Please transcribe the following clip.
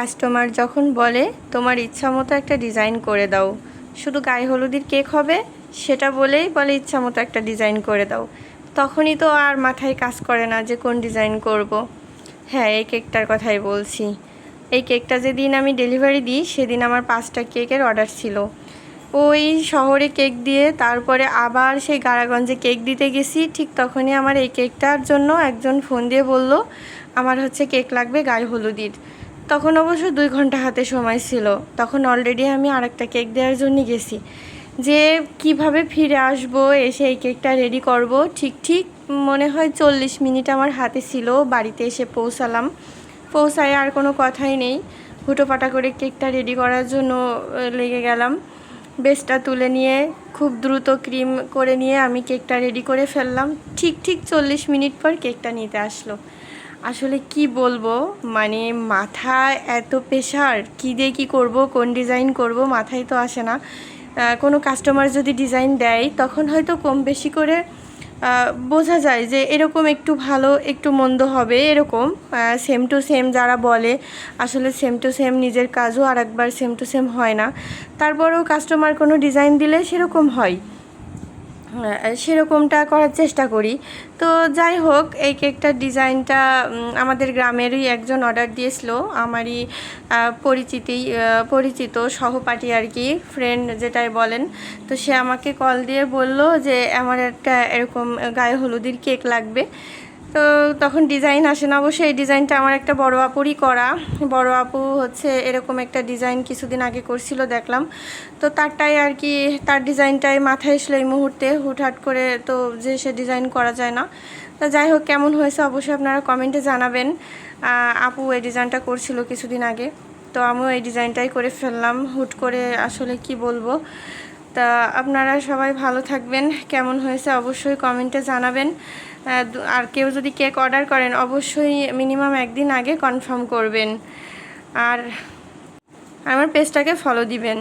Customer যখন বলে তোমার ইচ্ছা মতো একটা ডিজাইন করে দাও, শুধু গায়ে হলুদের কেক হবে সেটা বলেই বলে ইচ্ছা মতো একটা ডিজাইন করে দাও, তখনই তো আর মাথায় কাজ করে না যে কোন ডিজাইন করব। হ্যাঁ, এই কেকটার কথাই বলছি। এই কেকটা যেদিন আমি ডেলিভারি দিই সেদিন আমার 5টা কেকের অর্ডার ছিল। ওই শহরে কেক দিয়ে তারপরে আবার সেই গাড়াগঞ্জে কেক দিতে গেছি, ঠিক তখনই আমার এই কেকটার জন্য একজন ফোন দিয়ে বলল আমার হচ্ছে কেক লাগবে গায়ে হলুদের। তখন অবশ্য 2 ঘন্টা হাতে সময় ছিল, তখন অলরেডি আমি আরেকটা কেক দেওয়ার জন্য গেছি। যে কিভাবে ফিরে আসব, এসে এই কেকটা রেডি করব, ঠিক মনে হয় 40 মিনিট আমার হাতে ছিল। বাড়িতে এসে পৌঁছায় আর কোনো কথাই নেই, হুটোপাটা করে কেকটা রেডি করার জন্য লেগে গেলাম। বেসটা তুলে নিয়ে খুব দ্রুত ক্রিম করে নিয়ে আমি কেকটা রেডি করে ফেললাম। ঠিক 40 মিনিট পর কেকটা নিতে আসলো। আসলে কি বলবো, মানে মাথায় এত প্রেশার, কী দিয়ে কী করব, কোন ডিজাইন করব মাথায় তো আসে না। কোনো কাস্টমার যদি ডিজাইন দেয় তখন হয়তো কম বেশি করে বোঝা যায় যে এরকম একটু ভালো একটু মন্দ হবে, এরকম সেম টু সেম যারা বলে, আসলে সেম টু সেম নিজের কাজও আর একবার সেম টু সেম হয় না। তারপরেও কাস্টমার কোনো ডিজাইন দিলে সেরকম হয়, সেরকমটা করার চেষ্টা করি। তো যাই হোক, এই কেকটার ডিজাইনটা আমাদের গ্রামেরই একজন অর্ডার দিয়েছিল, আমারই পরিচিত সহপাঠী আর কি, ফ্রেন্ড যেটাই বলেন। তো সে আমাকে কল দিয়ে বলল যে আমার একটা এরকম গায়ে হলুদের কেক লাগবে। তো তখন ডিজাইন আসে না, অবশ্যই এই ডিজাইনটা আমার একটা বড় আপুরই করা। বড় আপু হচ্ছে এরকম একটা ডিজাইন কিছুদিন আগে করছিল দেখলাম, তো তারটাই আর কি, তার ডিজাইনটাই মাথায় এসলো এই মুহূর্তে হুটহাট করে, তো যে সে ডিজাইন করা যায় না। তো যাই হোক, কেমন হয়েছে অবশ্যই আপনারা কমেন্টে জানাবেন। আপু এই ডিজাইনটা করছিল কিছুদিন আগে, তো আমিও এই ডিজাইনটাই করে ফেললাম হুট করে, আসলে কি বলবো। তা আপনারা সবাই ভালো থাকবেন, কেমন হয়েছে অবশ্যই কমেন্টে জানাবেন। আর কেউ যদি কেক অর্ডার করেন অবশ্যই মিনিমাম 1 দিন আগে কনফার্ম করবেন, আর আমার পেজটাকে ফলো দিবেন।